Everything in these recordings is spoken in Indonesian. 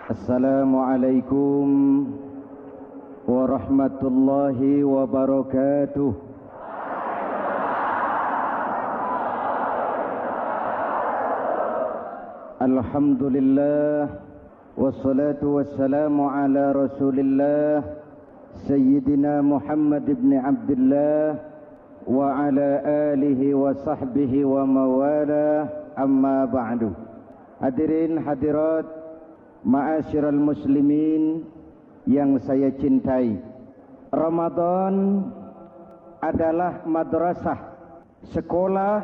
Assalamualaikum warahmatullahi wabarakatuh. Alhamdulillah wassalatu wassalamu ala Rasulillah Sayyidina Muhammad ibn Abdullah wa ala alihi wa sahbihi wa mawala, amma ba'du. Hadirin hadirat ma'asyiral muslimin yang saya cintai, Ramadan adalah madrasah, sekolah,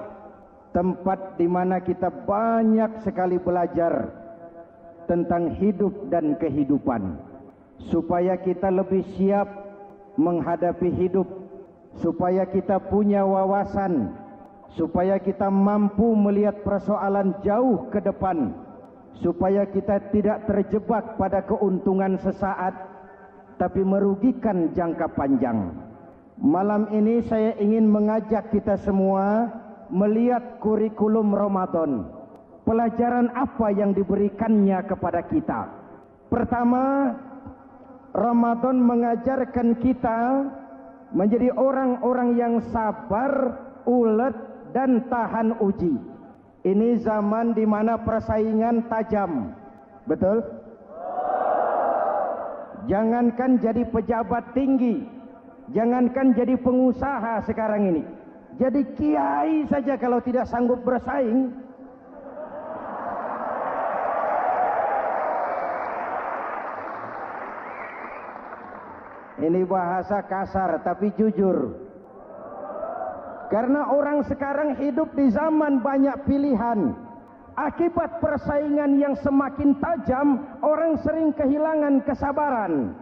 tempat di mana kita banyak sekali belajar tentang hidup dan kehidupan, supaya kita lebih siap menghadapi hidup, supaya kita punya wawasan, supaya kita mampu melihat persoalan jauh ke depan, supaya kita tidak terjebak pada keuntungan sesaat tapi merugikan jangka panjang. Malam ini saya ingin mengajak kita semua melihat kurikulum Ramadan. Pelajaran apa yang diberikannya kepada kita? Pertama, Ramadan mengajarkan kita menjadi orang-orang yang sabar, ulet, dan tahan uji. Ini zaman di mana persaingan tajam, betul? Jangankan jadi pejabat tinggi, jangankan jadi pengusaha sekarang ini, jadi kiai saja kalau tidak sanggup bersaing, ini bahasa kasar tapi jujur. Karena orang sekarang hidup di zaman banyak pilihan. Akibat persaingan yang semakin tajam, orang sering kehilangan kesabaran.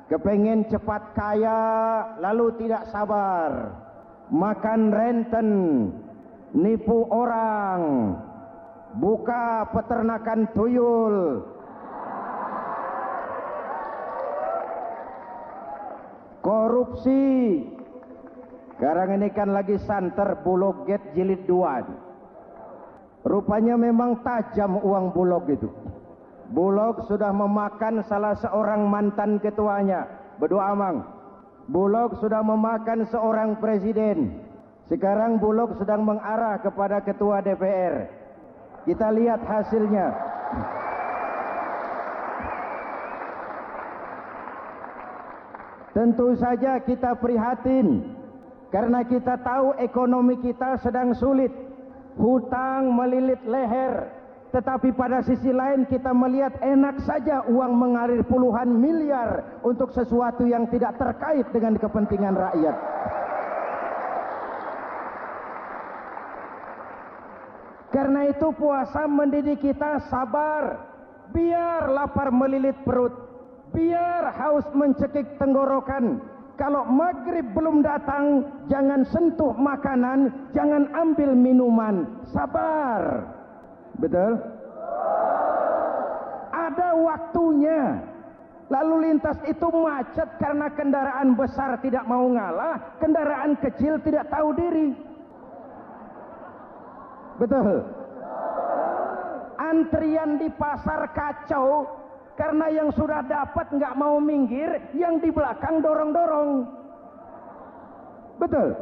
Kepengen cepat kaya, lalu tidak sabar. Makan renten, nipu orang, buka peternakan tuyul, korupsi. Sekarang ini kan lagi santer Bulog Gate jilid 2. Rupanya memang tajam uang Bulog itu. Bulog sudah memakan salah seorang mantan ketuanya, berdoa amang. Bulog sudah memakan seorang presiden. Sekarang Bulog sedang mengarah kepada ketua DPR. Kita lihat hasilnya. Tentu saja kita prihatin, karena kita tahu ekonomi kita sedang sulit, hutang melilit leher. Tetapi pada sisi lain kita melihat enak saja uang mengalir puluhan miliar untuk sesuatu yang tidak terkait dengan kepentingan rakyat. Karena itu puasa mendidik kita sabar, biar lapar melilit perut, biar haus mencekik tenggorokan. Kalau maghrib belum datang, jangan sentuh makanan, jangan ambil minuman, sabar. Betul? Ada waktunya. Lalu lintas itu macet karena kendaraan besar tidak mau ngalah, kendaraan kecil tidak tahu diri. Betul? Antrian di pasar kacau karena yang sudah dapat nggak mau minggir, yang di belakang dorong-dorong. Betul?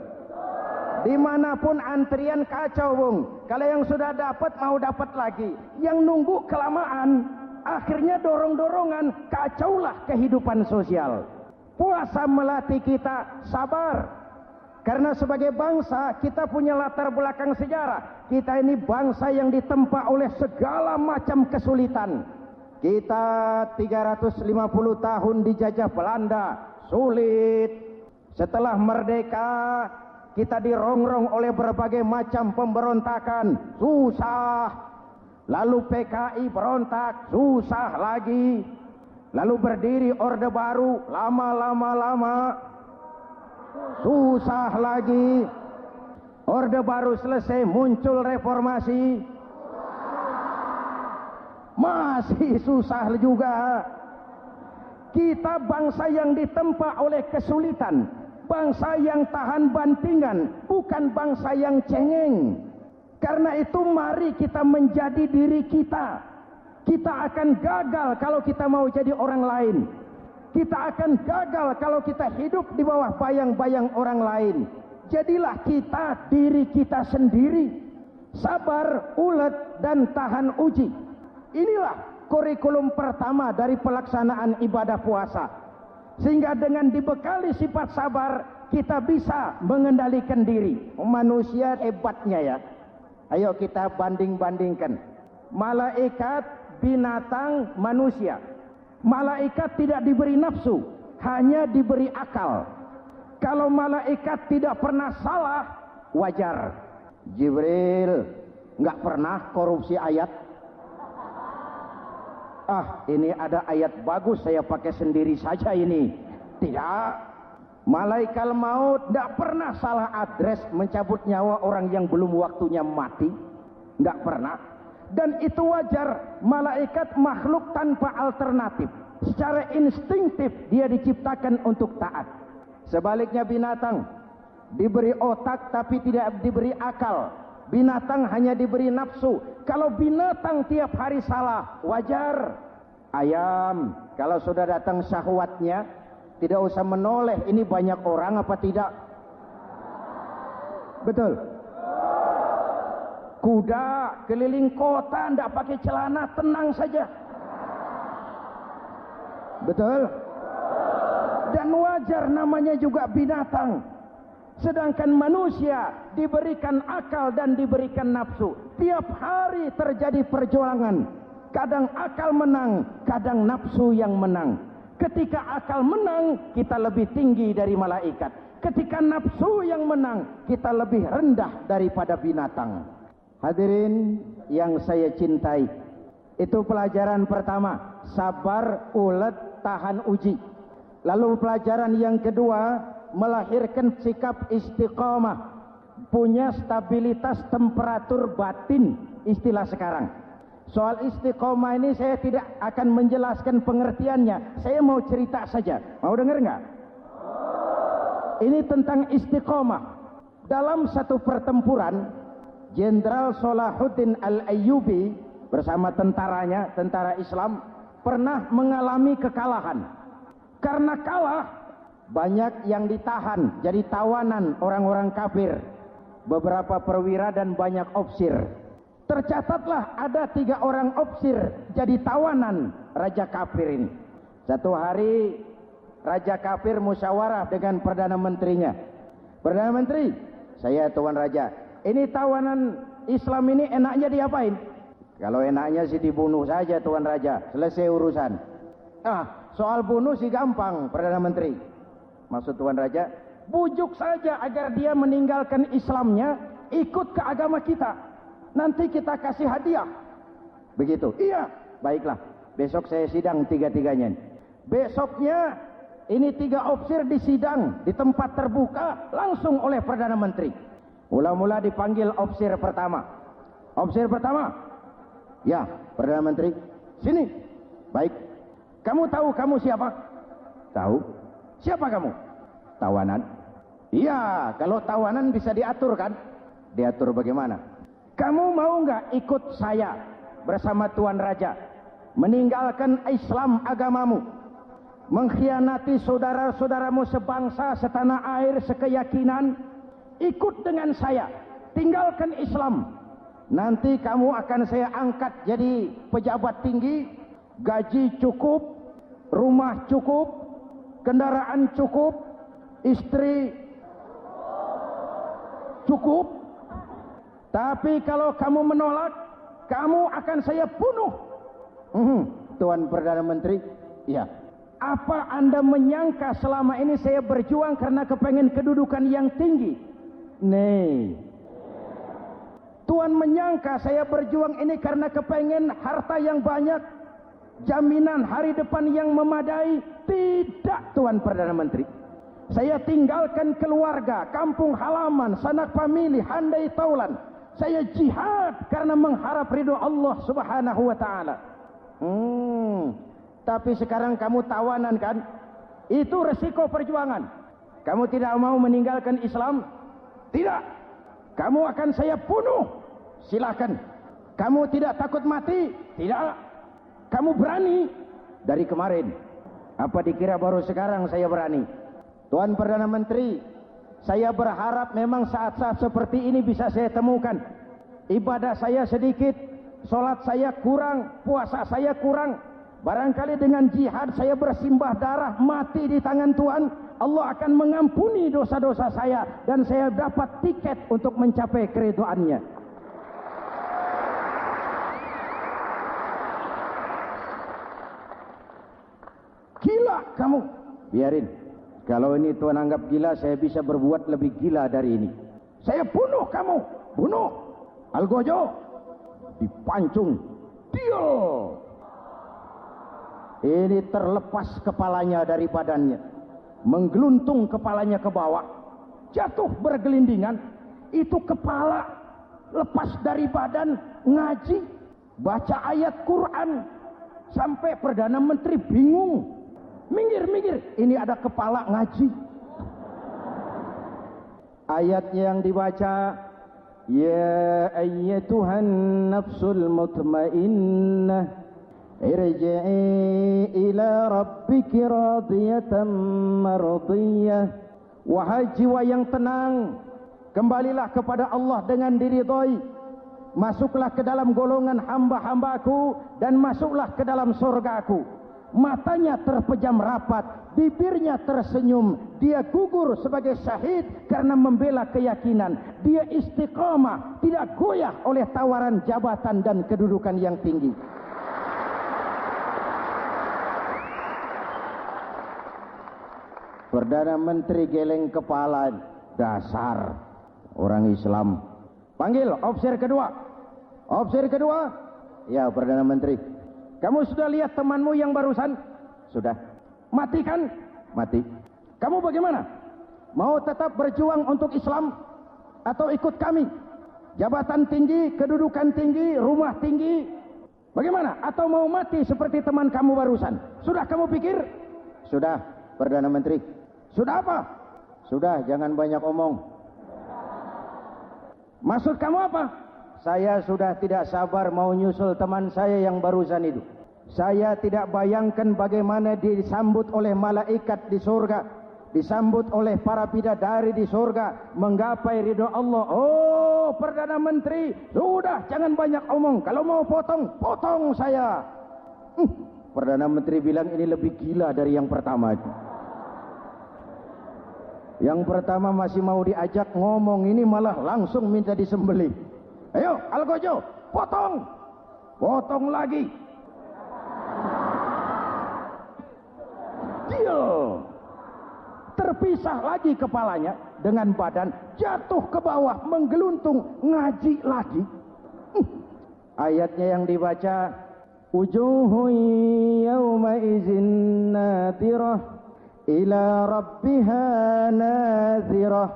Dimanapun antrian kacau, Bung. Kalau yang sudah dapat mau dapat lagi, yang nunggu kelamaan, akhirnya dorong-dorongan, kacaulah kehidupan sosial. Puasa melatih kita sabar. Karena sebagai bangsa kita punya latar belakang sejarah. Kita ini bangsa yang ditempa oleh segala macam kesulitan. Kita 350 tahun dijajah Belanda, sulit. Setelah merdeka, kita dirongrong oleh berbagai macam pemberontakan, susah. Lalu PKI berontak, susah lagi. Lalu berdiri Orde Baru, lama, susah lagi. Orde Baru selesai, muncul reformasi, masih susah juga. Kita bangsa yang ditempa oleh kesulitan, bangsa yang tahan bantingan, bukan bangsa yang cengeng. Karena itu mari kita menjadi diri kita. Kita akan gagal kalau kita mau jadi orang lain. Kita akan gagal kalau kita hidup di bawah bayang-bayang orang lain. Jadilah kita diri kita sendiri. Sabar, ulet, dan tahan uji. Inilah kurikulum pertama dari pelaksanaan ibadah puasa. Sehingga dengan dibekali sifat sabar, kita bisa mengendalikan diri. Manusia hebatnya ya. Ayo kita banding-bandingkan. Malaikat, binatang, manusia. Malaikat tidak diberi nafsu, hanya diberi akal. Kalau malaikat tidak pernah salah, wajar. Jibril nggak pernah korupsi ayat. Ini ada ayat bagus, saya pakai sendiri saja ini. Tidak. Malaikat maut tidak pernah salah address mencabut nyawa orang yang belum waktunya mati. Tidak pernah. Dan itu wajar. Malaikat makhluk tanpa alternatif. Secara instingtif dia diciptakan untuk taat. Sebaliknya binatang diberi otak tapi tidak diberi akal. Binatang hanya diberi nafsu. Kalau binatang tiap hari salah, wajar. Ayam kalau sudah datang syahwatnya, tidak usah menoleh, ini banyak orang apa tidak? Betul. Kuda keliling kota tidak pakai celana, tenang saja. Betul. Dan wajar, namanya juga binatang. Sedangkan manusia diberikan akal dan diberikan nafsu. Tiap hari terjadi perjuangan. Kadang akal menang, kadang nafsu yang menang. Ketika akal menang, kita lebih tinggi dari malaikat. Ketika nafsu yang menang, kita lebih rendah daripada binatang. Hadirin yang saya cintai, itu pelajaran pertama, sabar, ulet, tahan uji. Lalu pelajaran yang kedua, melahirkan sikap istiqomah, punya stabilitas temperatur batin, istilah sekarang. Soal istiqomah ini saya tidak akan menjelaskan pengertiannya, saya mau cerita saja. Mau dengar nggak? Ini tentang istiqomah. Dalam satu pertempuran, Jenderal Salahuddin Al-Ayyubi bersama tentaranya, tentara Islam, pernah mengalami kekalahan. Karena kalah, banyak yang ditahan jadi tawanan orang-orang kafir, beberapa perwira dan banyak ofsir. Tercatatlah ada 3 orang ofsir jadi tawanan raja kafir ini. Satu hari raja kafir musyawarah dengan perdana menterinya. Perdana menteri, saya tuan raja, ini tawanan Islam ini enaknya diapain? Kalau enaknya sih dibunuh saja tuan raja, selesai urusan. Soal bunuh sih gampang perdana menteri. Maksud tuan raja, bujuk saja agar dia meninggalkan Islamnya, ikut ke agama kita. Nanti kita kasih hadiah. Begitu. Iya, baiklah. Besok saya sidang 3-3-nya. Besoknya ini 3 ofsir disidang di tempat terbuka langsung oleh perdana menteri. Mula-mula dipanggil ofsir pertama. Ofsir pertama, ya perdana menteri, sini. Baik. Kamu tahu kamu siapa? Tahu. Siapa kamu? Tawanan. Iya, kalau tawanan bisa diatur kan? Diatur bagaimana? Kamu mau nggak ikut saya bersama Tuan Raja meninggalkan Islam agamamu, mengkhianati saudara-saudaramu sebangsa, setanah air, sekeyakinan? Ikut dengan saya, tinggalkan Islam. Nanti kamu akan saya angkat jadi pejabat tinggi, gaji cukup, rumah cukup, kendaraan cukup, istri cukup. Tapi kalau kamu menolak, kamu akan saya bunuh. Tuan Perdana Menteri, ya. Apa Anda menyangka selama ini saya berjuang karena kepengen kedudukan yang tinggi? Nih. Tuan menyangka saya berjuang ini karena kepengen harta yang banyak, jaminan hari depan yang memadai? Tidak, Tuan Perdana Menteri. Saya tinggalkan keluarga, kampung halaman, sanak famili, handai taulan. Saya jihad karena mengharap ridho Allah Subhanahu wa ta'ala. Tapi sekarang kamu tawanan kan? Itu resiko perjuangan. Kamu tidak mau meninggalkan Islam? Tidak. Kamu akan saya bunuh. Silakan. Kamu tidak takut mati? Tidak. Kamu berani dari kemarin. Apa dikira baru sekarang saya berani? Tuan Perdana Menteri, saya berharap memang saat-saat seperti ini bisa saya temukan. Ibadah saya sedikit, solat saya kurang, puasa saya kurang. Barangkali dengan jihad saya bersimbah darah, mati di tangan Tuhan, Allah akan mengampuni dosa-dosa saya dan saya dapat tiket untuk mencapai keridhaannya. Gila kamu. Biarin. Kalau ini Tuhan anggap gila, saya bisa berbuat lebih gila dari ini. Saya bunuh kamu. Bunuh. Algojo. Dipancung. Deal. Ini terlepas kepalanya dari badannya. Menggeluntung kepalanya ke bawah. Jatuh bergelindingan. Itu kepala lepas dari badan. Ngaji. Baca ayat Quran. Sampai Perdana Menteri bingung. Minggir, minggir. Ini ada kepala ngaji. Ayatnya yang dibaca, ya ayyatuhan nafsul mutmainnah, irji'i ila rabbiki radiyatan mardiyah. Wahai jiwa yang tenang, kembalilah kepada Allah dengan diridhoi. Masuklah ke dalam golongan hamba-hambaku dan masuklah ke dalam surgaku. Matanya terpejam rapat, bibirnya tersenyum. Dia gugur sebagai syahid karena membela keyakinan. Dia istiqamah, tidak goyah oleh tawaran jabatan dan kedudukan yang tinggi. Perdana Menteri geleng kepala. Dasar orang Islam. Panggil officer kedua. Officer kedua. Ya, Perdana Menteri. Kamu sudah lihat temanmu yang barusan? Sudah. Mati kan? Mati. Kamu bagaimana? Mau tetap berjuang untuk Islam? Atau ikut kami? Jabatan tinggi, kedudukan tinggi, rumah tinggi. Bagaimana? Atau mau mati seperti teman kamu barusan? Sudah kamu pikir? Sudah, Perdana Menteri. Sudah apa? Sudah, jangan banyak omong. Maksud kamu apa? Saya sudah tidak sabar mau nyusul teman saya yang barusan itu. Saya tidak bayangkan bagaimana disambut oleh malaikat di surga, disambut oleh para bidadari di surga, menggapai ridho Allah. Oh, Perdana Menteri, sudah jangan banyak omong. Kalau mau potong, potong saya. Perdana Menteri bilang ini lebih gila dari yang pertama itu. Yang pertama masih mau diajak ngomong, ini malah langsung minta disembelih. Ayo, Algojo, potong. Potong lagi. Deal. Terpisah lagi kepalanya dengan badan, jatuh ke bawah, menggeluntung, ngaji lagi. Ayatnya yang dibaca, wujuhun yawma izin nadirah ila rabbiha nazirah.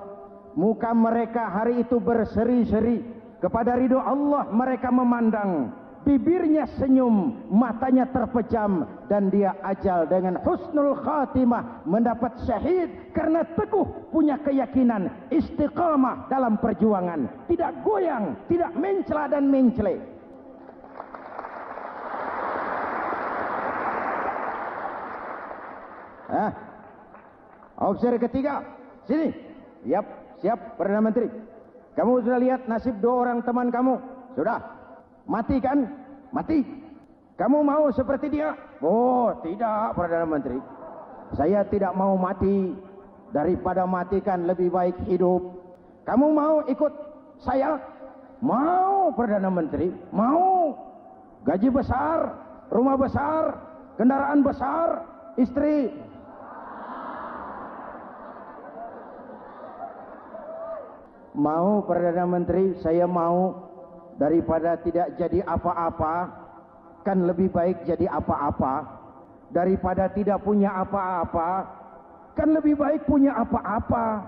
Muka mereka hari itu berseri-seri. Kepada ridho Allah mereka memandang. Bibirnya senyum, matanya terpejam. Dan dia ajal dengan husnul khatimah, mendapat syahid karena teguh punya keyakinan, istiqamah dalam perjuangan, tidak goyang, tidak mencela dan mencele. Officer ketiga, sini. Yap, siap Perdana Menteri. Kamu sudah lihat nasib dua orang teman kamu? Sudah. Mati kan? Mati. Kamu mau seperti dia? Oh, tidak, Perdana Menteri. Saya tidak mau mati. Daripada mati kan lebih baik hidup. Kamu mau ikut saya? Mau, Perdana Menteri. Mau. Gaji besar, rumah besar, kendaraan besar, istri. Mau, Perdana Menteri, saya mau. Daripada tidak jadi apa-apa, kan lebih baik jadi apa-apa. Daripada tidak punya apa-apa, kan lebih baik punya apa-apa.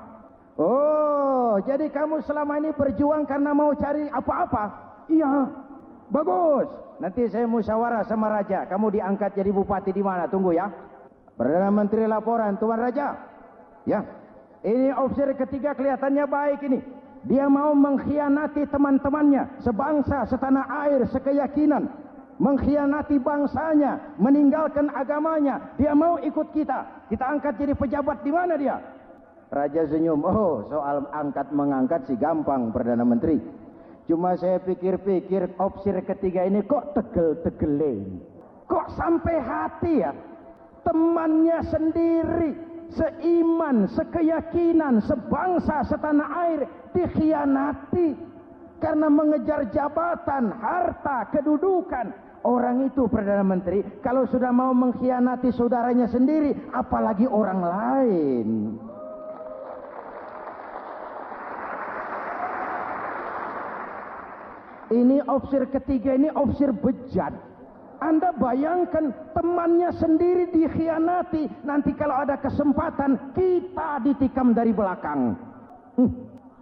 Oh, jadi kamu selama ini berjuang karena mau cari apa-apa? Iya, bagus. Nanti saya musyawarah sama Raja. Kamu diangkat jadi bupati di mana? Tunggu ya. Perdana Menteri laporan, Tuan Raja. Ya, ini officer ketiga kelihatannya baik ini. Dia mau mengkhianati teman-temannya, sebangsa, setanah air, sekeyakinan. mengkhianati bangsanya, meninggalkan agamanya, dia mau ikut kita angkat jadi pejabat. Di mana dia? Raja senyum. Oh, soal angkat mengangkat sih gampang, Perdana Menteri. Cuma saya pikir-pikir opsi ketiga ini kok tegel-tegelin, kok sampai hati ya. Temannya sendiri, seiman, sekeyakinan, sebangsa, setanah air dikhianati karena mengejar jabatan, harta, kedudukan. Orang itu, Perdana Menteri, kalau sudah mau mengkhianati saudaranya sendiri, apalagi orang lain. Ini opsi ketiga, ini opsi bejat. Anda bayangkan temannya sendiri dikhianati, nanti kalau ada kesempatan kita ditikam dari belakang.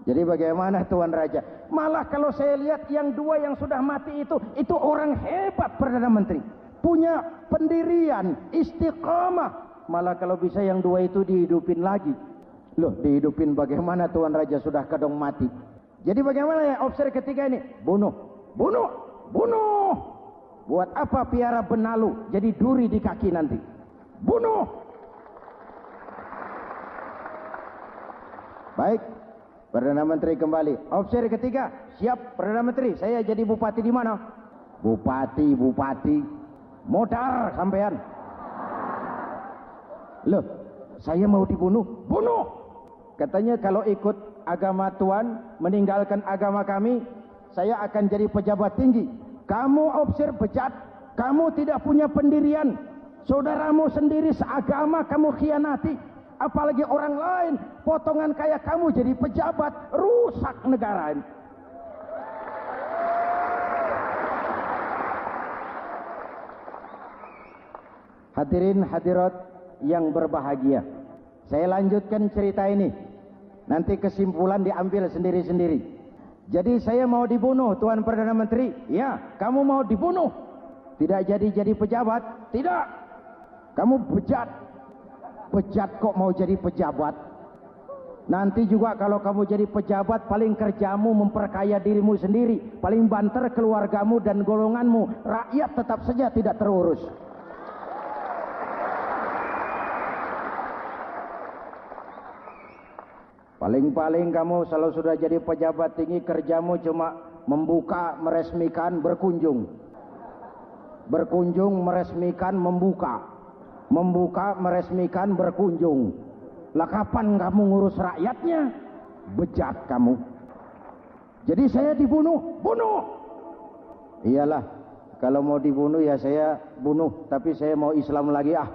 Jadi bagaimana Tuan Raja? Malah kalau saya lihat yang dua yang sudah mati itu orang hebat, Perdana Menteri. Punya pendirian, istiqamah. Malah kalau bisa yang dua itu dihidupin lagi. Loh, dihidupin bagaimana Tuan Raja, sudah kadang mati. Jadi bagaimana ya opsi ketiga ini? Bunuh, bunuh, bunuh. Buat apa piara benalu jadi duri di kaki nanti? Bunuh. Baik, Perdana Menteri kembali. Opsi ketiga, siap Perdana Menteri. Saya jadi bupati di mana? Bupati. Modar sampean. Loh, saya mau dibunuh. Bunuh. Katanya kalau ikut agama Tuan, meninggalkan agama kami, saya akan jadi pejabat tinggi. Kamu opsi bejat, kamu tidak punya pendirian, saudaramu sendiri seagama kamu khianati, apalagi orang lain, potongan kayak kamu jadi pejabat, rusak negara ini. Hadirin hadirat yang berbahagia, saya lanjutkan cerita ini, nanti kesimpulan diambil sendiri-sendiri. Jadi saya mau dibunuh Tuan Perdana Menteri. Ya, kamu mau dibunuh. Tidak jadi pejabat. Tidak. Kamu bejat. Bejat kok mau jadi pejabat. Nanti juga kalau kamu jadi pejabat, paling kerjamu memperkaya dirimu sendiri, paling banter keluargamu dan golonganmu. Rakyat tetap saja tidak terurus. Paling-paling kamu kalau sudah jadi pejabat tinggi, kerjamu cuma membuka, meresmikan, berkunjung. Berkunjung, meresmikan, membuka. Membuka, meresmikan, berkunjung. Lah kapan kamu ngurus rakyatnya? Bejat kamu. Jadi saya dibunuh, bunuh. Iyalah, kalau mau dibunuh ya saya bunuh, tapi saya mau Islam lagi ah.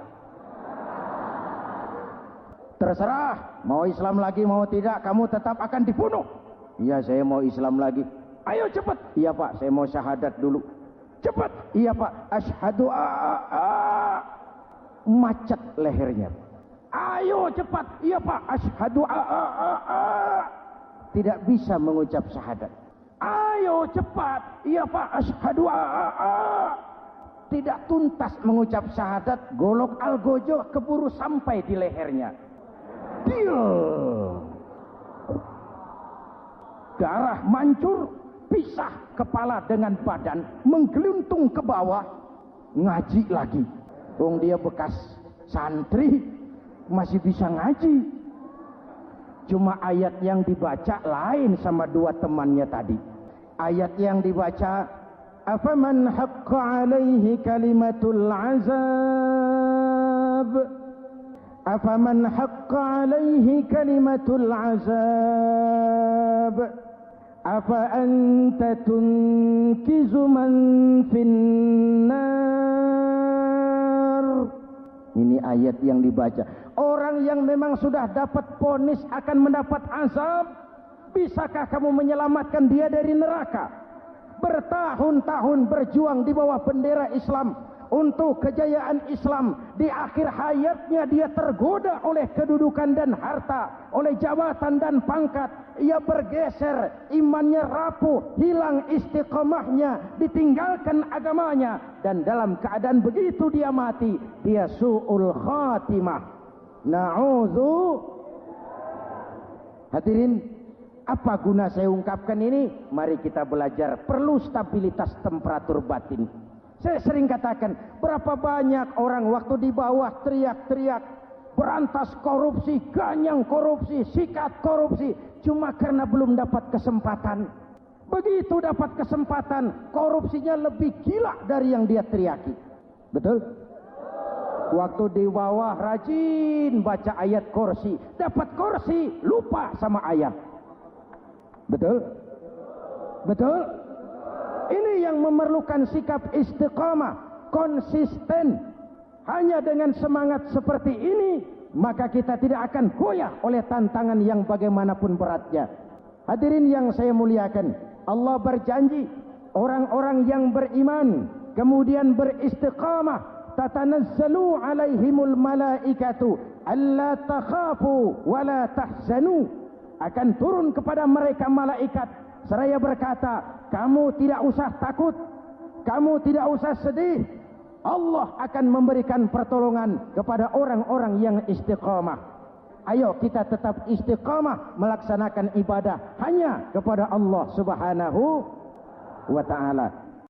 Terserah, mau Islam lagi mau tidak, kamu tetap akan dibunuh. Iya, saya mau Islam lagi. Ayo cepat. Iya Pak, saya mau syahadat dulu. Cepat. Iya Pak, asyhadu macet lehernya. Ayo cepat. Iya Pak, asyhadu tidak bisa mengucap syahadat. Ayo cepat. Iya Pak, asyhadu tidak tuntas mengucap syahadat, golok algojo keburu sampai di lehernya. Darah mancur, pisah kepala dengan badan, menggeluntung ke bawah, ngaji lagi. Wong dia bekas santri, masih bisa ngaji. Cuma ayat yang dibaca lain sama dua temannya tadi. Ayat yang dibaca, afaman haqqa alaihi kalimatul azab, afaman haqqa alaihi kalimatul azab, afa anta tunkizu man finnar. Ini ayat yang dibaca. Orang yang memang sudah dapat vonis akan mendapat azab, bisakah kamu menyelamatkan dia dari neraka? Bertahun-tahun berjuang di bawah bendera Islam untuk kejayaan Islam, di akhir hayatnya dia tergoda oleh kedudukan dan harta, oleh jabatan dan pangkat. Ia bergeser, imannya rapuh, hilang istiqamahnya, ditinggalkan agamanya, dan dalam keadaan begitu dia mati, dia su'ul khatimah. Na'udzu. Hadirin, apa guna saya ungkapkan ini? Mari kita belajar, perlu stabilitas temperatur batin. Saya sering katakan, berapa banyak orang waktu di bawah teriak-teriak, berantas korupsi, ganyang korupsi, sikat korupsi, cuma karena belum dapat kesempatan. Begitu dapat kesempatan, korupsinya lebih gila dari yang dia teriaki. Betul? Waktu di bawah rajin baca ayat kursi, dapat kursi, lupa sama ayat. Betul? Betul? Ini yang memerlukan sikap istiqamah, konsisten. Hanya dengan semangat seperti ini, maka kita tidak akan goyah oleh tantangan yang bagaimanapun beratnya. Hadirin yang saya muliakan, Allah berjanji, orang-orang yang beriman, kemudian beristiqamah, tatanazzalu alaihimul malaikatu alla takhafu wa la tahzanu. Akan turun kepada mereka malaikat seraya berkata, kamu tidak usah takut, kamu tidak usah sedih. Allah akan memberikan pertolongan kepada orang-orang yang istiqamah. Ayo kita tetap istiqamah melaksanakan ibadah hanya kepada Allah Subhanahu wa ta'ala.